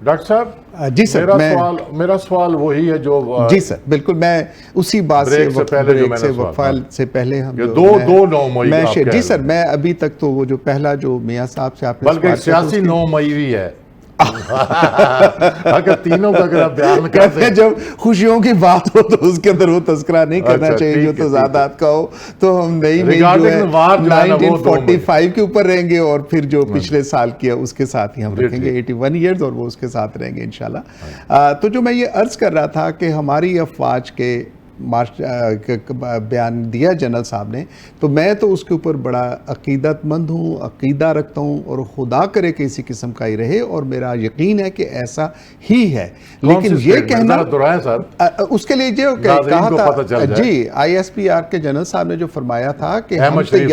Doctor صاحب جی سر، میرا سوال وہی ہے جو جی سر بالکل، میں اسی بات سے وقفہ سے پہلے ہم دو 9 مئی جی سر، میں ابھی تک تو وہ جو پہلا جو میاں صاحب سے آپ نے بلکہ سیاسی 9 مئی بھی ہے اگر تینوں کا اگر آپ بیان کرتے ہیں، جب خوشیوں کی بات ہو تو اس کے اندر وہ تذکرہ نہیں کرنا چاہیے جو تضادات کا ہو، تو ہم نئی مئی جو ہے 1945 کے اوپر رہیں گے، اور پھر جو پچھلے سال کیا اس کے ساتھ ہی ہم رکھیں گے 81 ایئرز، اور وہ اس کے ساتھ رہیں گے انشاءاللہ۔ تو جو میں یہ عرض کر رہا تھا کہ ہماری افواج کے بیان دیا جنرل صاحب نے، تو میں تو اس کے اوپر بڑا عقیدت مند ہوں، عقیدہ رکھتا ہوں، اور خدا کرے کہ اسی قسم کا ہی رہے، اور میرا یقین ہے کہ ایسا ہی ہے۔ لیکن یہ کہنا اس کے لیے جو کہا تھا جی ISPR کے جنرل صاحب نے جو فرمایا تھا کہ احمد شریف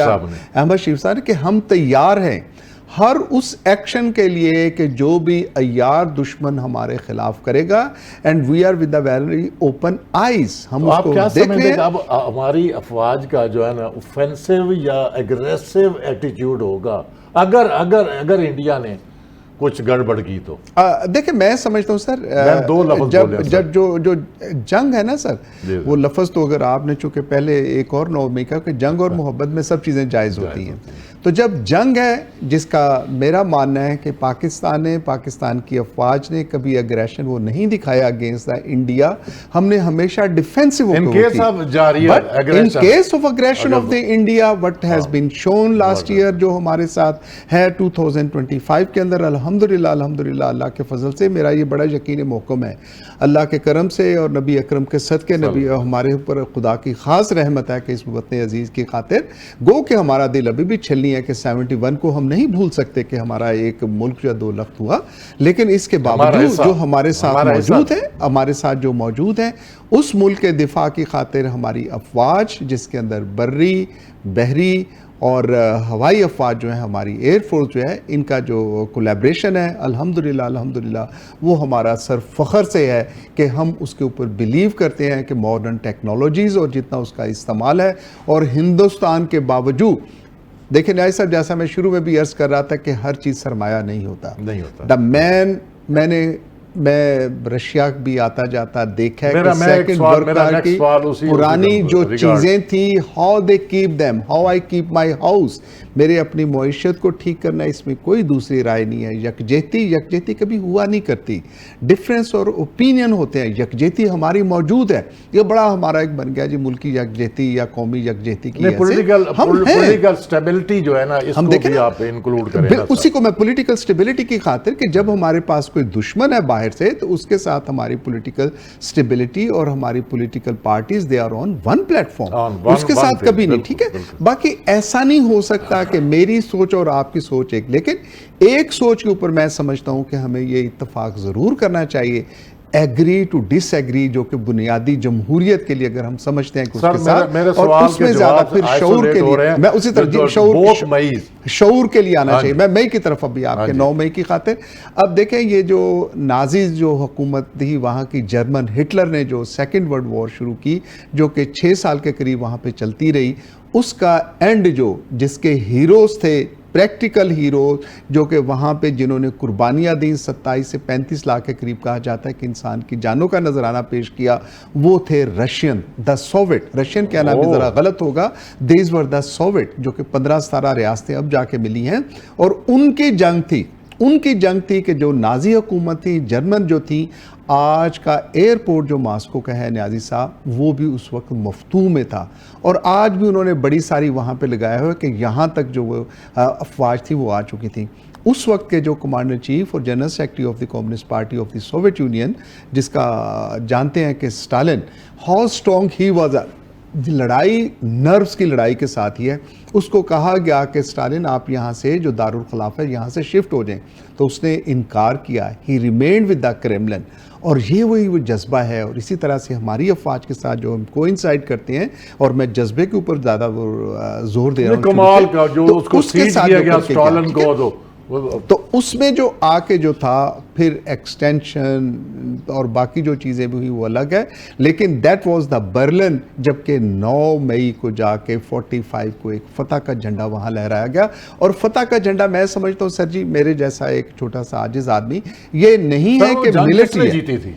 صاحب نے کہ ہم تیار ہیں ہر اس ایکشن کے لیے کہ جو بھی عیار دشمن ہمارے خلاف کرے گا، and we are with very open eyes, ہم اس کو دیکھ رہے ہیں۔ اب ہماری افواج کا جو ہے نا اوفینسو یا اگریسو ایٹیٹیوڈ ہوگا اگر انڈیا نے کچھ گڑبڑ کی تو؟ دیکھیں میں سمجھتا ہوں سر، جب جو جنگ ہے نا سر، وہ لفظ تو اگر آپ نے چونکہ پہلے ایک اور 9 مئی کا کہ جنگ اور محبت میں سب چیزیں جائز ہوتی ہیں، تو جب جنگ ہے جس کا میرا ماننا ہے کہ پاکستان کی افواج نے کبھی اگریشن وہ نہیں دکھایا اگینسٹ انڈیا، ہم نے ہمیشہ defensive in case of aggression of the India what has been shown last year جو ہمارے ساتھ ہے 2025 کے اندر، الحمدللہ اللہ کے فضل سے میرا یہ بڑا یقین محکم ہے، اللہ کے کرم سے اور نبی اکرم کے صدقے نبی ہمارے اوپر خدا کی خاص رحمت ہے کہ اس وطن عزیز کی خاطر گو کہ ہمارا دل ابھی بھی چھلنی ہے کہ 71 کو ہم نہیں بھول سکتے کہ ہمارا ایک ملک یا 2 لخت ہوا، لیکن اس کے باوجود جو ہمارے ساتھ جو موجود ہیں اس ملک کے دفاع کی خاطر ہماری افواج، جس کے اندر بری، بحری اور ہوائی افواج جو ہیں، ہماری ایئر فورس جو ہے، ان کا جو کولیبریشن ہے الحمدللہ وہ ہمارا سر فخر سے ہے کہ ہم اس کے اوپر بلیو کرتے ہیں کہ ماڈرن ٹیکنالوجیز اور جتنا اس کا استعمال ہے، اور ہندوستان کے باوجود دیکھیں نیاز صاحب، جیسا میں شروع میں بھی عرض کر رہا تھا کہ ہر چیز سرمایہ نہیں ہوتا۔ میں رشیا بھی آتا جاتا دیکھا ہے کہ سیکنڈ ورلڈ وار کی پرانی جو چیزیں تھیں، how they keep them, how I keep my house, میرے اپنی معیشت کو ٹھیک کرنا، اس میں کوئی دوسری رائے نہیں ہے۔ یکجہتی کبھی ہوا نہیں کرتی، ڈفرینس اور اوپینین ہوتے ہیں، یکجہتی ہماری موجود ہے۔ یہ بڑا ہمارا ایک بن گیا جی ملکی یکجہتی یا قومی یکجہتی کی، پولیٹیکل سٹیبلٹی جو ہے نا، اس کو بھی آپ انکلوڈ کریں۔ اسی کو میں پولیٹیکل سٹیبلٹی کی خاطر کہ جب ہمارے پاس کوئی دشمن ہے باہر سے، تو اس کے ساتھ ہماری پولیٹیکل سٹیبلٹی اور ہماری political parties they are on one platform, اس کے ساتھ کبھی نہیں، ٹھیک ہے۔ باقی ایسا نہیں ہو سکتا کہ میری سوچ اور آپ کی سوچ ایک، لیکن ایک سوچ کے اوپر میں سمجھتا ہوں کہ ہمیں یہ اتفاق ضرور کرنا چاہیے، ایگری ٹو ڈس ایگری، جو کہ بنیادی جمہوریت کے لیے اگر ہم سمجھتے ہیں کہ اس کے ساتھ، اور اس میں زیادہ پھر شعور کے لیے، میں اسی طرح شعور کے لیے آنا چاہیے۔ میں مئی کی طرف ابھی آپ کے 9 مئی کی خاطر، اب دیکھیں یہ جو نازیز جو حکومت تھی وہاں کی، جرمن ہٹلر نے جو سیکنڈ ورلڈ وار شروع کی، جو کہ 6 سال کے قریب وہاں پہ چلتی رہی، اس کا اینڈ جس کے ہیروز تھے، پریکٹیکل ہیرو جو کہ وہاں پہ جنہوں نے قربانیاں دیں، 27 سے 35 لاکھ کے قریب کہا جاتا ہے کہ انسان کی جانوں کا نذرانہ پیش کیا، وہ تھے رشین، دا سوویٹ، رشین کہنا بھی ذرا غلط ہوگا، دیز ور دا سوویٹ، جو کہ 15-17 ریاستیں اب جا کے ملی ہیں، اور ان کی جنگ تھی کہ جو نازی حکومت تھی، جرمن جو تھی، آج کا ایئرپورٹ جو ماسکو کا ہے نیازی صاحب، وہ بھی اس وقت مفتوح میں تھا، اور آج بھی انہوں نے بڑی ساری وہاں پہ لگایا ہوا کہ یہاں تک جو وہ افواج تھی وہ آ چکی تھی۔ اس وقت کے جو کمانڈر چیف اور general secretary of the communist party of the Soviet union, جس کا جانتے ہیں کہ Stalin, how strong he was, لڑائی نروس کی لڑائی کے ساتھ ہی ہے، اس کو کہا گیا کہ اسٹالن آپ یہاں سے جو دارالخلافہ ہے یہاں سے شفٹ ہو جائیں، تو اس نے انکار کیا، ہی ریمینڈ ود دا کریملن، اور یہ وہی وہ جذبہ ہے۔ اور اسی طرح سے ہماری افواج کے ساتھ جو ہم کوئنسائڈ کرتے ہیں، اور میں جذبے کے اوپر زیادہ زور دے رہا ہوں، کمال کا جو اس کو سیٹ کیا گیا اسٹالن کو، تو اس میں جو آ کے جو تھا پھر ایکسٹینشن اور باقی جو چیزیں بھی ہوئی وہ الگ ہے، لیکن دیٹ واز دا برلن، جبکہ 9 مئی کو جا کے 45 کو ایک فتح کا جھنڈا وہاں لہرایا گیا. اور فتح کا جھنڈا میں سمجھتا ہوں سر جی، میرے جیسا ایک چھوٹا سا عاجز آدمی، یہ نہیں ہے کہ ملٹری جیتی تھی.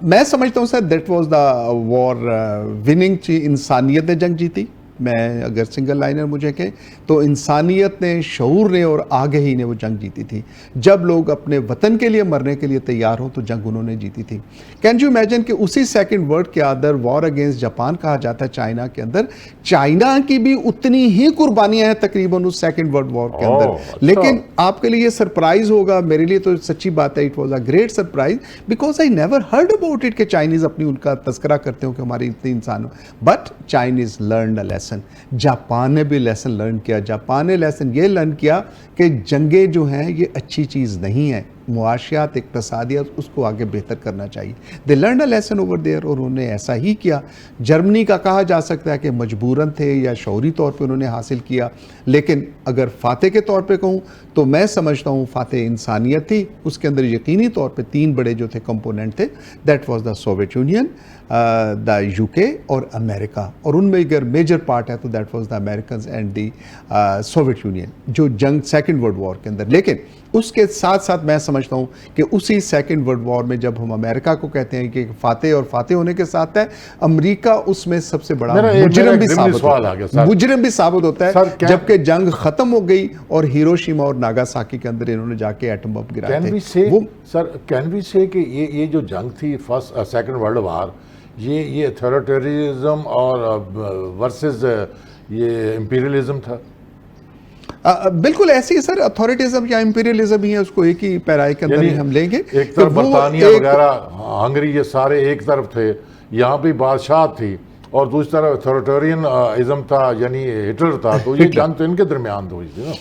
میں سمجھتا ہوں sir that was the war winning, انسانیت نے جنگ جیتی. میں اگر سنگل لائنر مجھے کہیں تو انسانیت نے، شعور نے اور آگہی نے وہ جنگ جیتی تھی. جب لوگ اپنے وطن کے لیے مرنے کے لیے تیار ہوں تو جنگ انہوں نے جیتی تھی. کین یو امیجن کہ اسی سیکنڈ ورلڈ کے اندر وار اگینسٹ جاپان کہا جاتا ہے چائنا کے اندر، چائنا کی بھی اتنی ہی قربانیاں ہیں تقریباً اس سیکنڈ ورلڈ وار کے اندر. لیکن آپ کے لیے یہ سرپرائز ہوگا، میرے لیے تو سچی بات ہے، it was a great surprise because I never heard about it کہ چائنیز اپنی ان کا تذکرہ کرتے ہوں کہ ہماری اتنی انسان ہو. But Chinese learned a lesson. Japan نے بھی لیسن لرن کیا. جاپان نے لیسن یہ لرن کیا کہ جنگیں جو ہیں یہ اچھی چیز نہیں ہیں، معاشیات، اقتصادیات، اس کو آگے بہتر کرنا چاہیے. They learn a lesson over there, اور انہوں نے ایسا ہی کیا. جرمنی کا کہا جا سکتا ہے کہ مجبوراً تھے یا شعوری طور پہ انہوں نے حاصل کیا، لیکن اگر فاتح کے طور پہ کہوں تو میں سمجھتا ہوں فاتح انسانیت تھی. اس کے اندر یقینی طور پہ 3 بڑے جو تھے کمپوننٹ تھے، that was the Soviet union, the UK اور امریکہ. اور ان میں اگر میجر پارٹ ہے تو that was the Americans and the Soviet union, جو جنگ سیکنڈ ورلڈ وار کے اندر. لیکن اس کے ساتھ ساتھ میں سمجھتا ہوں کہ اسی سیکنڈ ورلڈ وار میں جب ہم امریکہ کو کہتے ہیں کہ فاتح، اور فاتح ہونے کے ساتھ ہے امریکہ اس میں سب سے بڑا مجرم بھی ثابت ہوتا ہے، جبکہ جنگ ختم ہو گئی اور ہیروشیما اور ناگاساکی کے اندر انہوں نے جا کے ایٹم بم گرائے تھے. سر کین وی سے کہ یہ جو جنگ تھی سیکنڈ ورلڈ وار، یہ اتھارٹیرزم اور ورسز یہ امپیریلزم تھا؟ بالکل ایسی ہے سر، اتھارٹیزم یا امپیریلزم ہی ہے، اس کو ایک ہی پیرائے کے اندر ہی ہم لیں گے. ایک طرف برطانیہ وغیرہ، ہنگری، یہ سارے ایک طرف تھے، یہاں بھی بادشاہ تھی، اور دوسری طرف اتھارٹیرین ازم تھا، یعنی ہٹلر تھا. تو یہ جنگ تو ان کے درمیان تو ہوئی تھی نا.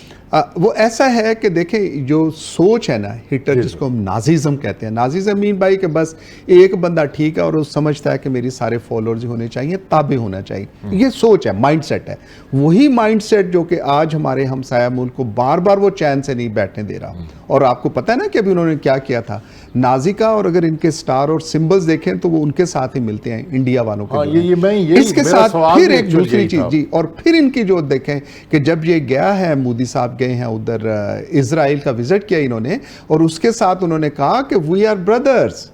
وہ ایسا ہے کہ دیکھیں جو سوچ ہے نا ہٹلر، جس کو ہم نازیزم کہتے ہیں، نازیزم مین بھائی کہ بس ایک بندہ ٹھیک ہے اور وہ سمجھتا ہے کہ میری سارے فالوورز ہونے چاہیے، تابع ہونا چاہیے. یہ سوچ ہے، مائنڈ سیٹ ہے. وہی مائنڈ سیٹ جو کہ آج ہمارے ہمسایہ ملک کو بار بار وہ چین سے نہیں بیٹھنے دے رہا. اور آپ کو پتہ ہے نا کہ ابھی انہوں نے کیا کیا تھا نازی کا، اور اگر ان کے سٹار اور سمبلز دیکھیں تو وہ ان کے ساتھ ہی ملتے ہیں انڈیا والوں کے. اس کے ساتھ پھر ایک دوسری چیز جی، اور پھر ان کی جو دیکھیں کہ جب یہ گیا ہے، مودی صاحب گئے ہیں ادھر اسرائیل کا وزٹ کیا انہوں نے، اور اس کے ساتھ انہوں نے کہا کہ وی آر بردرز.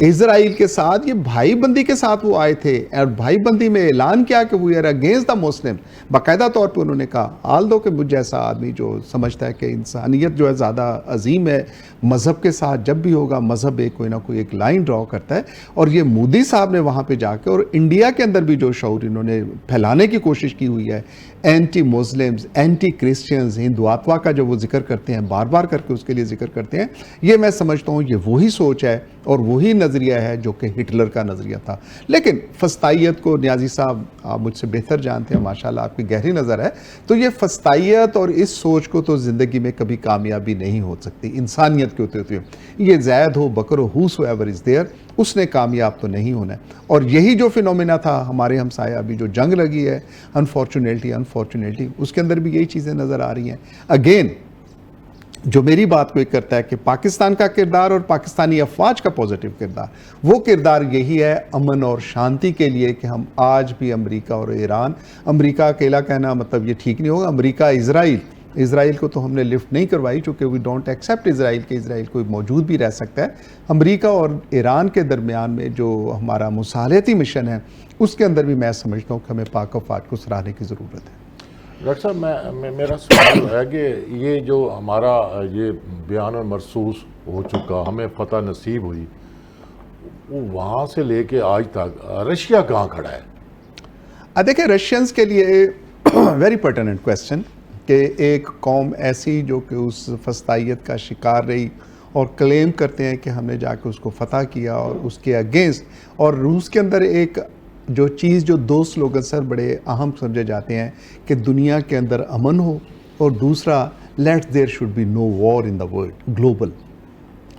اسرائیل کے ساتھ یہ بھائی بندی کے ساتھ وہ آئے تھے، اور بھائی بندی میں اعلان کیا کہ وی آر اگینسٹ دا مسلم. باقاعدہ طور پہ انہوں نے کہا، آل دو کہ مجھ جیسا آدمی جو سمجھتا ہے کہ انسانیت جو ہے زیادہ عظیم ہے، مذہب کے ساتھ جب بھی ہوگا مذہب کوئی نہ کوئی ایک لائن ڈرا کرتا ہے. اور یہ مودی صاحب نے وہاں پہ جا کے، اور انڈیا کے اندر بھی جو شعور انہوں نے پھیلانے کی کوشش کی ہوئی ہے، اینٹی مسلمز، اینٹی کرسچنز، ہندواتوا کا جو وہ ذکر کرتے ہیں، بار بار کر کے اس کے لیے ذکر کرتے ہیں، یہ میں سمجھتا ہوں یہ وہی سوچ ہے اور وہی نظریہ ہے جو کہ ہٹلر کا نظریہ تھا. لیکن فسطائیت کو نیازی صاحب آپ مجھ سے بہتر جانتے ہیں، ماشاءاللہ آپ کی گہری نظر ہے، تو یہ فسطائیت اور اس سوچ کو تو زندگی میں کبھی کامیابی نہیں ہو سکتی. انسانیت کے ہوتے ہوتے یہ زید ہو، بکر ہو، whosoever ایور از دیئر، اس نے کامیاب تو نہیں ہونا ہے. اور یہی جو فینومینا تھا ہمارے ہمسایہ ابھی جو جنگ لگی ہے، انفارچونیٹلی اس کے اندر بھی یہی چیزیں نظر آ رہی ہیں. اگین جو میری بات کو ایک کرتا ہے کہ پاکستان کا کردار اور پاکستانی افواج کا پوزیٹیو کردار، وہ کردار یہی ہے امن اور شانتی کے لیے کہ ہم آج بھی امریکہ اور ایران، امریکہ اکیلا کہنا مطلب یہ ٹھیک نہیں ہوگا، امریکہ اسرائیل کو تو ہم نے لفٹ نہیں کروائی چونکہ وی ڈونٹ ایکسیپٹ اسرائیل کہ اسرائیل کوئی موجود بھی رہ سکتا ہے. امریکہ اور ایران کے درمیان میں جو ہمارا مصالحتی مشن ہے، اس کے اندر بھی میں سمجھتا ہوں کہ ہمیں پاک افواج کو سراہنے کی ضرورت ہے. ڈاکٹر صاحب میرا سوال ہے کہ یہ جو ہمارا یہ بیان مرصوص ہو چکا، ہمیں فتح نصیب ہوئی، وہاں سے لے کے آج تک رشیا کہاں کھڑا ہے؟ دیکھیں رشینز کے لیے ویری پرٹیننٹ کویسچن کہ ایک قوم ایسی جو کہ اس فسطائیت کا شکار رہی اور کلیم کرتے ہیں کہ ہم نے جا کے اس کو فتح کیا اور اس کے اگینسٹ، اور روس کے اندر ایک جو چیز جو دو سلوگن سر بڑے اہم سمجھے جاتے ہیں کہ دنیا کے اندر امن ہو، اور دوسرا let there should be no war in the world, global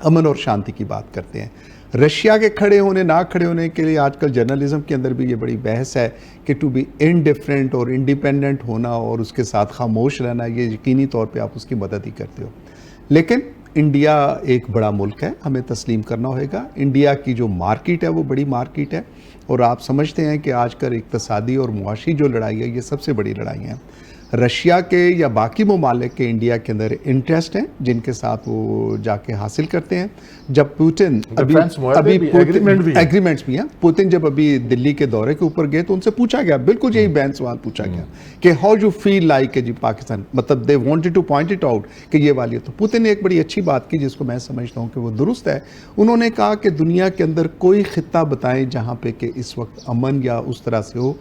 امن اور شانتی کی بات کرتے ہیں. رشیا کے کھڑے ہونے نہ کھڑے ہونے کے لیے آج کل جرنلزم کے اندر بھی یہ بڑی بحث ہے کہ ٹو بی انڈیفرنٹ اور انڈیپینڈنٹ ہونا اور اس کے ساتھ خاموش رہنا، یہ یقینی طور پہ آپ اس کی مدد ہی کرتے ہو. لیکن انڈیا ایک بڑا ملک ہے، ہمیں تسلیم کرنا ہوئے گا. انڈیا کی جو مارکیٹ ہے وہ بڑی مارکیٹ ہے، اور آپ سمجھتے ہیں کہ آج کل اقتصادی اور معاشی جو لڑائی ہے یہ سب سے بڑی لڑائی ہیں. رشیا کے یا باقی ممالک کے انڈیا کے اندر انٹرسٹ ہیں جن کے ساتھ وہ جا کے حاصل کرتے ہیں. جب پوٹن ایگریمنٹس بھی ہیں، پوتن جب ابھی دلی کے دورے کے اوپر گئے تو ان سے پوچھا گیا، بالکل یہی بین سوال پوچھا گیا کہ ہاؤ یو فیل لائک کہ جی پاکستان، مطلب they wanted to point it out کہ یہ والی. تو پوتن نے ایک بڑی اچھی بات کی جس کو میں سمجھتا ہوں کہ وہ درست ہے. انہوں نے کہا کہ دنیا کے اندر کوئی خطہ بتائیں جہاں پہ کہ اس وقت امن یا اس طرح سے ہو،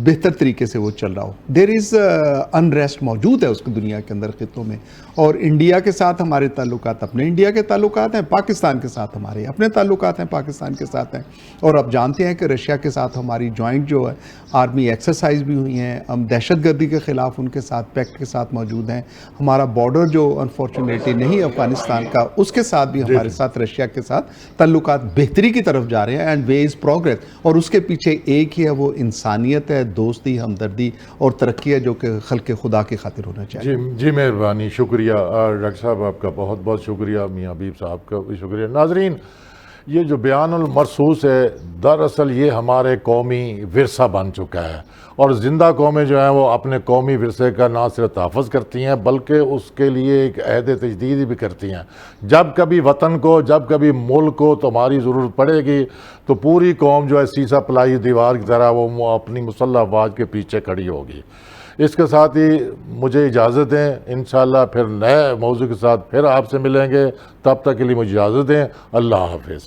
بہتر طریقے سے وہ چل رہا ہو. دیر از انریسٹ موجود ہے اس کی دنیا کے اندر خطوں میں. اور انڈیا کے ساتھ ہمارے تعلقات اپنے انڈیا کے تعلقات ہیں، پاکستان کے ساتھ ہمارے اپنے تعلقات ہیں، پاکستان کے ساتھ ہیں. اور اب جانتے ہیں کہ رشیا کے ساتھ ہماری جوائنٹ جو ہے آرمی ایکسرسائز بھی ہوئی ہیں. ہم دہشت گردی کے خلاف ان کے ساتھ پیکٹ کے ساتھ موجود ہیں. ہمارا بارڈر جو انفارچونیٹلی نہیں افغانستان کا، اس کے ساتھ بھی ہمارے ساتھ رشیا کے ساتھ تعلقات بہتری کی طرف جا رہے ہیں. And way is progress. اور اس کے پیچھے ایک ہی ہے، وہ انسانیت ہے، دوستی، ہمدردی اور ترقی ہے، جو کہ خلق خدا کی خاطر ہونا چاہیے. جی مہربانی، شکریہ ڈاکٹر صاحب، آپ کا بہت بہت شکریہ. میاں حبیب صاحب کا بھی شکریہ. ناظرین، یہ جو بیان المرصوص ہے دراصل یہ ہمارے قومی ورثہ بن چکا ہے، اور زندہ قومیں جو ہیں وہ اپنے قومی ورثے کا نہ صرف تحفظ کرتی ہیں بلکہ اس کے لیے ایک عہد تجدید بھی کرتی ہیں. جب کبھی وطن کو، جب کبھی ملک کو تمہاری ضرورت پڑے گی تو پوری قوم جو ہے سیسا پلائی دیوار کی طرح وہ اپنی مسلح افواج کے پیچھے کھڑی ہوگی. اس کے ساتھ ہی مجھے اجازت دیں، انشاءاللہ پھر نئے موضوع کے ساتھ پھر آپ سے ملیں گے. تب تک کے لیے مجھے اجازت دیں. اللہ حافظ.